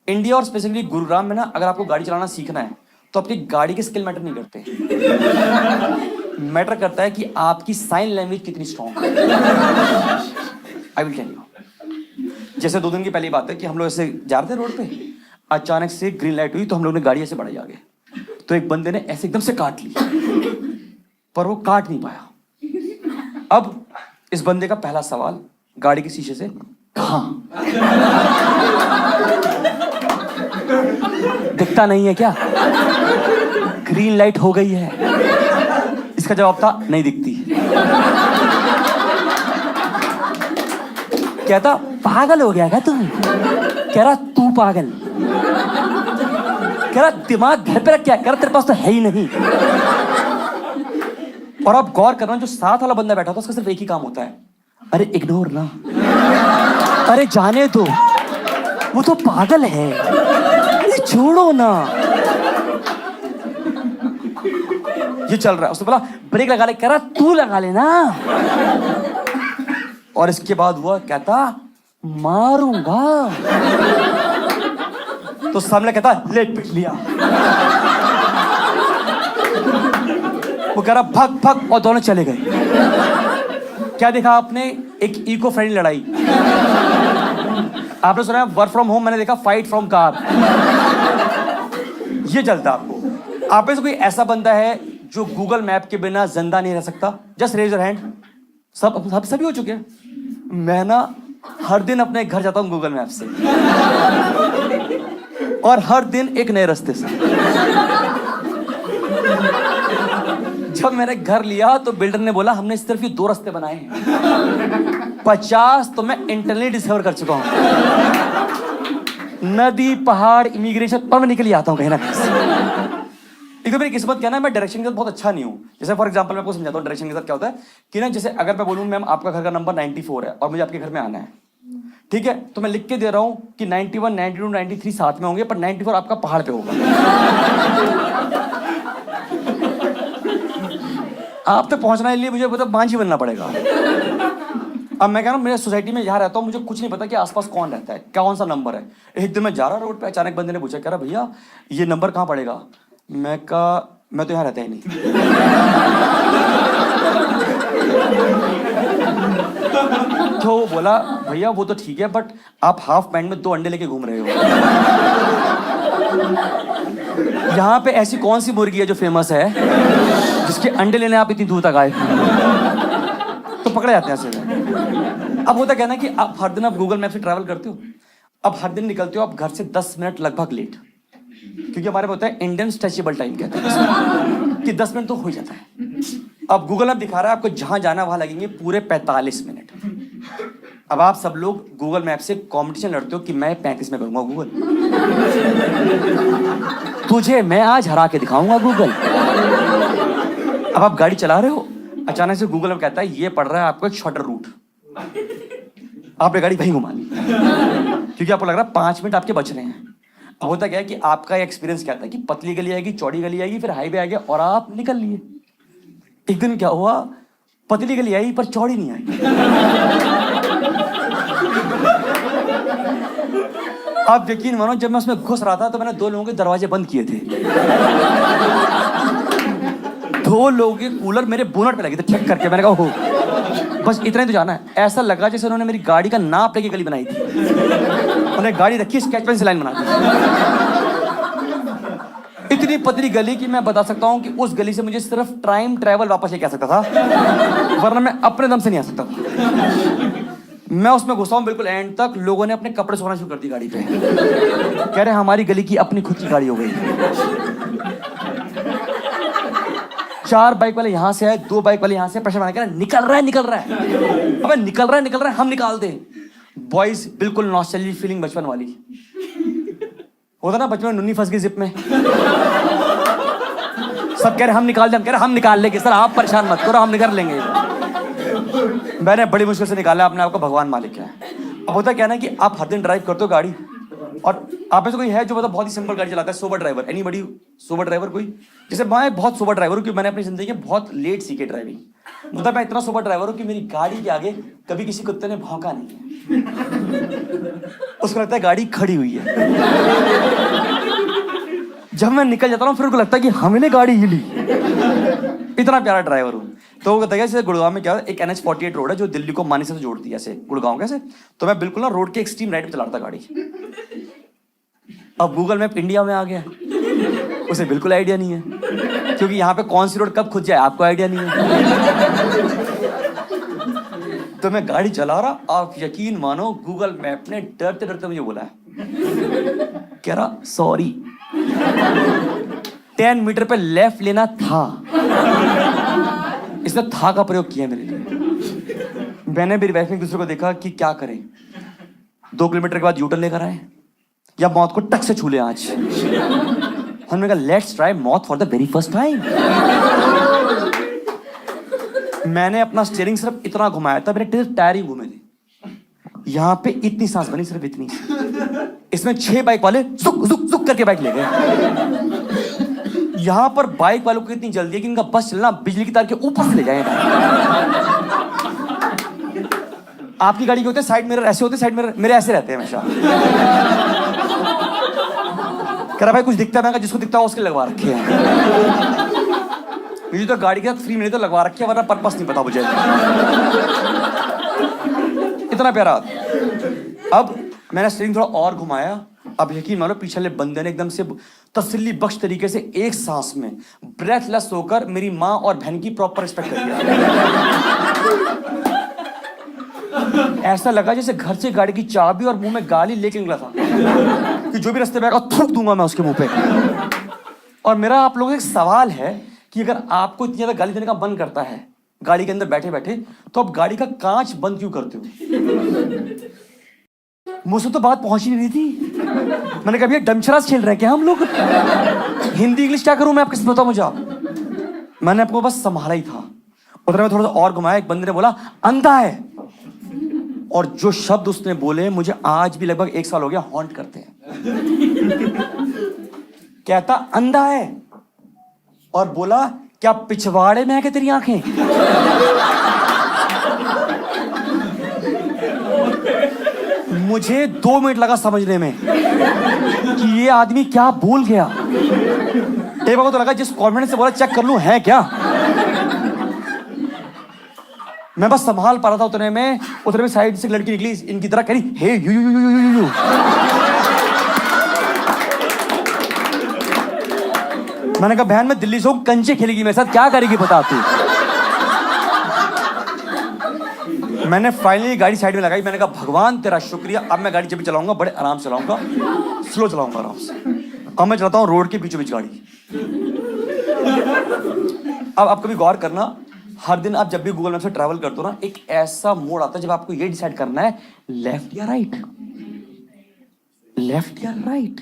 India और specifically Gurugram में ना, अगर आपको गाड़ी चलाना सीखना है तो आपकी गाड़ी के स्किल मैटर नहीं करते। मैटर करता है कि आपकी साइन लैंग्वेज कितनी स्ट्रांग है। I will tell you. जैसे 2 दिन की पहली बात है कि हम लोग ऐसे जा रहे थे रोड पे, अचानक से ग्रीन लाइट हुई तो हम लोग ने गाड़ी ऐसे बढ़ाई आगे, तो एक बंदे ने ऐसे एकदम से काट ली, पर वो काट नहीं पाया। अब इस बंदे का पहला सवाल गाड़ी के शीशे से, कहाँ? दिखता नहीं है क्या? ग्रीन लाइट हो गई है। इसका जवाब था नहीं दिखती। कहता पागल हो गया क्या तुम? कह रहा तू पागल। कह रहा दिमाग घर पे रख क्या? कह रहा तेरे पास तो है ही नहीं। और आप गौर करना, जो साथ वाला बंदा बैठा था उसका सिर्फ एक ही काम होता है, अरे इग्नोर ना, अरे जाने दो, वो तो पागल है, ये छोड़ो ना। ये चल रहा है। उसने बोला ब्रेक लगा ले। कह रहा तू लगा लेना। और इसके बाद हुआ, कहता मारूंगा। तो सामने कहता ले पिट लिया। वो कह रहा भग भग, और दोनों चले गए। क्या देखा आपने? एक इको फ्रेंडली लड़ाई। आपने सुना वर्क फ्रॉम होम, मैंने देखा फाइट फ्रॉम कार। ये चलता आपको। आप में से कोई ऐसा बंदा है जो गूगल मैप के बिना जिंदा नहीं रह सकता? Just raise your hand. सब सभी हो चुके हैं। मैं ना हर दिन अपने घर जाता हूं गूगल मैप से, और हर दिन एक नए रास्ते से। जब मैंने घर लिया तो बिल्डर ने बोला हमने सिर्फ ये 2 रास्ते बनाए हैं, 50 तो मैं इंटरनली डिस्कवर कर चुका हूं। नदी, पहाड़, इमिग्रेशन पर मैं निकल आता हूं कहीं ना कहीं। एक तो मेरी किस्मत क्या ना, मैं डायरेक्शन के साथ बहुत अच्छा नहीं हूँ। जैसे फॉर एग्जांपल मैं आपको समझाता हूँ डायरेक्शन के साथ क्या होता है कि ना, जैसे अगर मैं बोलूँ मैम आपका घर का नंबर 94 है और मुझे आपके घर में आना है, ठीक है, तो मैं लिख के दे रहा हूँ कि 91, 92, 93 साथ में होंगे, पर 94 आपका पहाड़ पे होगा। आप तक पहुंचने के लिए मुझे मतलब मांझी बनना पड़ेगा। अब मैं कह रहा हूँ मेरे सोसाइटी में यहाँ रहता हूँ, मुझे कुछ नहीं पता कि आसपास कौन रहता है, कौन सा नंबर है। एक दिन मैं जा रहा रोड पे, अचानक बंदे ने पूछा, कह रहा भैया ये नंबर कहाँ पड़ेगा? मैं तो यहाँ रहता ही नहीं। तो वो बोला भैया वो तो ठीक है, बट आप हाफ पैंट में 2 अंडे लेके घूम रहे हो। यहाँ पे ऐसी कौन सी मुर्गी है जो फेमस है जिसके अंडे लेने आप इतनी दूर तक आए? तो पकड़े जाते हैं ऐसे। अब होता क्या ना कि आप हर दिन गूगल मैप से ट्रैवल करते हो, अब हर दिन निकलते हो आप घर से 10 मिनट लगभग लेट, क्योंकि हमारे में होता है इंडियन स्ट्रेचेबल टाइम कहते हैं कि 10 मिनट तो हो जाता है। अब गूगल मैप दिखा रहा है आपको जहां जाना वहां लगेंगे पूरे 45 मिनट। अब आप सब लोग गूगल मैप से कंपटीशन लड़ते हो कि मैं 35 में करूंगा गूगल, तुझे मैं आज हरा के दिखाऊंगा गूगल। अब आप गाड़ी चला रहे हो, अचानक से गूगल मैप कहता है ये पड़ रहा है आपको एक शॉर्टर रूट, आपने गाड़ी वहीं घुमा ली क्योंकि आपको लग रहा है 5 मिनट आपके बच रहे हैं। अब होता क्या है कि आपका एक्सपीरियंस क्या था कि पतली गली आएगी, चौड़ी गली आएगी, फिर हाईवे आ गया और आप निकल लिए। एक दिन क्या हुआ, पतली गली आई पर चौड़ी नहीं आई। आप यकीन मानो जब मैं उसमें घुस रहा था तो मैंने 2 लोगों के दरवाजे बंद किए थे। 2 लोगों के कूलर मेरे बोनट पे लगे थे चेक करके। मैंने कहा हो बस इतना ही तो जाना है। ऐसा लगा जैसे उन्होंने मेरी गाड़ी का नाप लेके गली बनाई थी। उन्होंने गाड़ी रखी, स्केच पेन से लाइन बना दी। इतनी पतली गली कि मैं बता सकता हूं कि उस गली से मुझे सिर्फ टाइम ट्रैवल वापस लेके आ सकता था, वरना मैं अपने दम से नहीं आ सकता। मैं उसमें घुसा हूं बिल्कुल एंड तक, लोगों ने अपने कपड़े सोना शुरू कर दी गाड़ी पे। कह रहे हमारी गली की अपनी खुद की गाड़ी हो गई। 4 बाइक वाले यहां से आए, 2 बाइक वाले यहां से, प्रेशर बना के निकल रहा है। अबे निकल रहा है, हम निकाल दे। बॉयज बिल्कुल नॉस्टैल्जिक फीलिंग बचपन वाली होता ना, बचपन में नुन्नी फंस गई जिप में, सब कह रहे हम निकाल दे, हम कह रहे हम निकाल लेंगे सर, आप परेशान मत करो, हम निकाल लेंगे। मैंने बड़ी मुश्किल से निकाला अपने आप को, भगवान मालिक है। अब होता क्या ना कि आप हर दिन ड्राइव करते हो गाड़ी, और आप में से कोई है जो मतलब बहुत ही सिंपल गाड़ी चलाता है, sober driver? Anybody sober driver कोई? जैसे मैं बहुत सोबर ड्राइवर हूँ क्योंकि मैंने अपनी जिंदगी में बहुत लेट सीखी ड्राइविंग। मतलब मैं इतना सुपर ड्राइवर हूँ कि मेरी गाड़ी के आगे कभी किसी कुत्ते ने भौंका नहीं है। उसको लगता है गाड़ी खड़ी हुई है। जब मैं निकल जाता हूँ फिर उनको लगता है कि हमने गाड़ी हिली। इतना प्यारा ड्राइवर हूँ। तो वो कहता है जैसे गुड़गांव में क्या है, एक NH-48 रोड है जो दिल्ली को मानेसर से जोड़ती है, ऐसे गुड़गांव कैसे, तो मैं बिल्कुल ना रोड के एक्सट्रीम राइट पे चला रहा था गाड़ी। अब गूगल मैप इंडिया में आ गया, उसे बिल्कुल आइडिया नहीं है, क्योंकि यहाँ पे कौन सी रोड कब खुद जाए आपको आइडिया नहीं है। तो मैं गाड़ी चला रहा, आप यकीन मानो गूगल मैप ने डरते डरते मुझे बोला है, कह रहा सॉरी 10 मीटर पे लेफ्ट लेना था। इसने था का प्रयोग किया मेरे लिए। मैंने मेरी वाइफ ने एक दूसरे को देखा कि क्या करें, 2 किलोमीटर के बाद यूटर्न लेकर आए या मौत को टक से छू ले आज। हमने कहा लेट्स ट्राई मौत for the very first time. मैंने अपना स्टीयरिंग सिर्फ इतना घुमाया था, मेरे टायर ही घूमे थे। यहां पे इतनी सांस बनी, सिर्फ इतनी। इसमें 6 बाइक वाले जुक जुक जुक करके बाइक ले गए। यहां पर बाइक वालों को इतनी जल्दी है कि इनका बस चलना बिजली की तार के ऊपर से ले जाएगा। आपकी गाड़ी के होते साइड मिरर ऐसे होते, साइड मिरर मेरे ऐसे रहते हैं हमेशा। कह रहा भाई कुछ दिखता है, मैं जिसको दिखता है उसके लगवा रखे हैं। मुझे तो गाड़ी के साथ फ्री मिले तो लगवा रखे, वरना पर्पस नहीं पता मुझे। इतना प्यारा। अब मैंने स्टीयरिंग थोड़ा और घुमाया, अब यकीन मानो पीछे वाले बंदे ने एकदम से तसल्ली बख्श तरीके से एक सांस में ब्रेथलेस होकर मेरी माँ और बहन की प्रॉपर रिस्पेक्ट कर दिया। ऐसा लगा जैसे घर से गाड़ी की चाबी और मुंह में गाली लेके निकला था कि जो भी रास्ते में आएगा थूक दूंगा मैं उसके मुंह पे। और मेरा आप लोगों से एक सवाल है कि अगर आपको इतनी ज्यादा गाली देने का मन करता है गाड़ी के अंदर बैठे बैठे, तो आप गाड़ी का कांच बंद क्यों करते हो? मुझसे तो बात पहुंच ही नहीं रही थी। मैंने कहा भैया डमशराज खेल रहे हैं क्या हम लोग? हिंदी इंग्लिश क्या करूं मैं, आपके बताओ मुझे आप। मैंने आपको बस संभाला ही था। उधर में थोड़ा सा और घुमाया, एक बंदे ने बोला अंधा है, और जो शब्द उसने बोले मुझे आज भी लगभग 1 साल हो गया हॉन्ट करते हैं। कहता अंधा है और बोला क्या पिछवाड़े में है क्या तेरी आंखें? मुझे 2 मिनट लगा समझने में कि ये आदमी क्या बोल गया। एक बार तो लगा जिस कॉन्फिडेंस से बोला चेक कर लूं है क्या। मैं बस संभाल पा रहा था। उतने में साइड से लड़की निकली इनकी तरह, करी hey you you you you you. मैंने कहा बहन मैं दिल्ली से हूं, कंचे खेलेगी मेरे साथ, क्या करेगी बता तू। मैंने फाइनली गाड़ी साइड में लगाई। मैंने कहा भगवान तेरा शुक्रिया, अब मैं गाड़ी जब भी चलाऊंगा बड़े आराम से चलाऊंगा, स्लो चलाऊंगा आराम से। अब मैं चलाता हूं रोड के बीचों बीच गाड़ी। अब आप कभी गौर करना, हर दिन आप जब भी गूगल मैप से ट्रैवल करते हो ना, एक ऐसा मोड आता है जब आपको ये डिसाइड करना है लेफ्ट या राइट, लेफ्ट या राइट।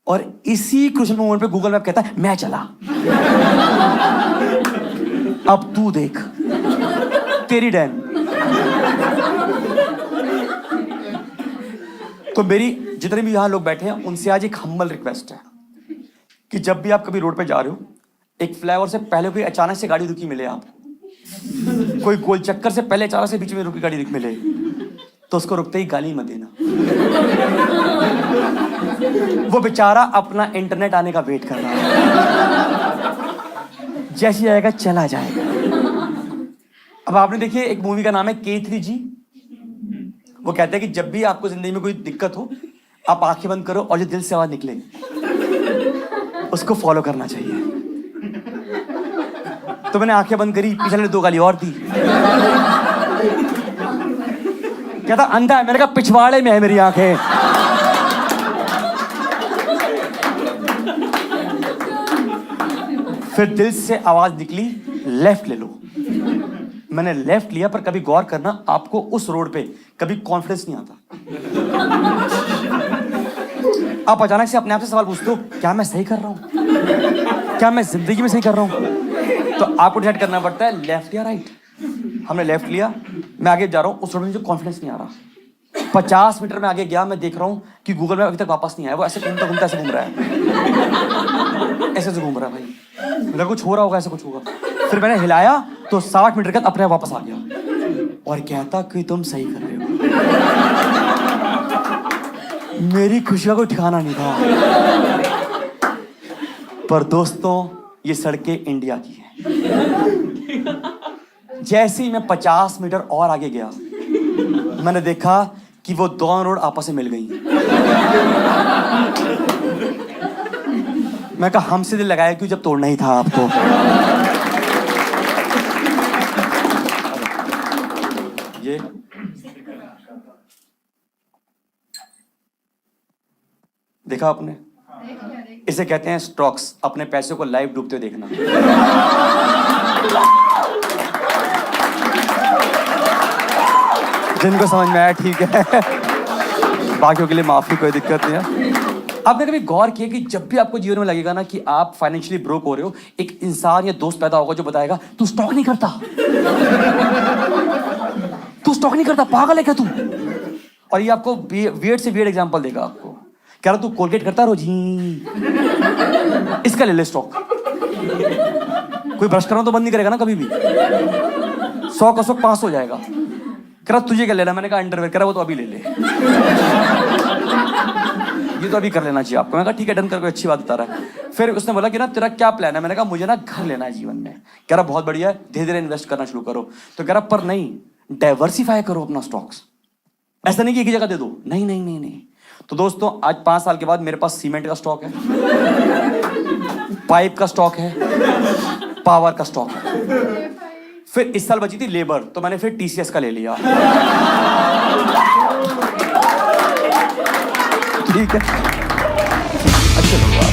और इसी क्रूशियल मोमेंट पे गूगल मैप कहता है मैं चला, अब तू देख तेरी डैन। तो मेरी जितने भी यहां लोग बैठे हैं उनसे आज एक हम्बल रिक्वेस्ट है कि जब भी आप कभी रोड पे जा रहे हो, एक फ्लाईओवर से पहले कोई अचानक से गाड़ी रुकी मिले आपको, कोई गोल चक्कर से पहले अचानक से बीच में रुकी गाड़ी मिले, तो उसको रुकते ही गाली मत देना। वो बेचारा अपना इंटरनेट आने का वेट कर रहा है, जैसे आएगा चला जाएगा। अब आपने देखिए एक मूवी का नाम है K3G। वो कहते हैं कि जब भी आपको जिंदगी में कोई दिक्कत हो, आप आंखें बंद करो और जो दिल से आवाज निकले उसको फॉलो करना चाहिए। तो मैंने आंखें बंद करी, पीछे ने 2 गाली और दी। कहता अंधा है, मैंने कहा पिछवाड़े में है मेरी आंखें। फिर दिल से आवाज निकली लेफ्ट ले लो। मैंने लेफ्ट लिया, पर कभी गौर करना आपको उस रोड पे कभी कॉन्फिडेंस नहीं आता। आप अचानक से अपने आप से सवाल पूछते हो क्या मैं सही कर रहा हूं, क्या मैं जिंदगी में सही कर रहा हूं। तो आपको डिसाइड करना पड़ता है लेफ्ट या राइट। हमने लेफ्ट लिया, मैं आगे जा रहा हूं, उस रोड में मुझे कॉन्फिडेंस नहीं आ रहा। 50 मीटर में आगे गया, मैं देख रहा हूं कि गूगल मैप अभी तक वापस नहीं आया। वो ऐसे घूमता घूमता ऐसे घूम रहा है, ऐसे घूम रहा है भाई, मेरा कुछ हो रहा होगा, ऐसा कुछ होगा। फिर मैंने हिलाया तो 60 मीटर के बाद अपने आप वापस आ गया और कहता कि तुम सही कर रहे हो। मेरी खुशी का कोई ठिकाना नहीं था। पर दोस्तों, ये सड़कें इंडिया की हैं। जैसे ही मैं 50 मीटर और आगे गया, मैंने देखा कि वो दोनों रोड आपस में मिल गई। मैं कहा हमसे दिल लगाया क्यों जब तोड़ना ही था आपको। ये देखा आपने? इसे कहते हैं स्टॉक्स, अपने पैसे को लाइव डूबते हुए देखना। जिनको समझ में आया ठीक है, बाकियों के लिए माफी, कोई दिक्कत नहीं है। आपने कभी गौर किया कि जब भी आपको जीवन में लगेगा ना कि आप फाइनेंशियली ब्रोक हो रहे हो, एक इंसान या दोस्त पैदा होगा जो बताएगा तू स्टॉक नहीं करता, तू स्टॉक नहीं करता, पागल है क्या तू? और ये आपको वियर्ड से वियर्ड एग्जांपल देगा आपको। कह रहा तू कोलगेट करता रोज ही, इसका ले ले स्टॉक। कोई ब्रश करना तो बंद नहीं करेगा ना कभी भी। 100 का 100 500 हो जाएगा। कह रहा तुझे क्या लेना? मैंने कहा अंडरवेयर। कह रहा वो तो अभी ले ले, ये तो अभी कर लेना चाहिए आपको। मैंने कहा ठीक है, डन कर, कोई अच्छी बात बता रहा है। फिर उसने बोला कि ना तेरा क्या प्लान है? मैंने कहा मुझे ना घर लेना है जीवन में। कह रहा बहुत बढ़िया है, धीरे धीरे इन्वेस्ट करना शुरू करो। तो कह रहा पर नहीं, डाइवर्सिफाई करो अपना स्टॉक्स, ऐसा नहीं कि एक ही जगह दे दो। नहीं नहीं नहीं नहीं। तो दोस्तों, आज 5 साल के बाद मेरे पास सीमेंट का स्टॉक है, पाइप का स्टॉक है, पावर का स्टॉक है। फिर इस साल बची थी लेबर, तो मैंने फिर टीसीएस का ले लिया। ठीक है, अच्छे लोग।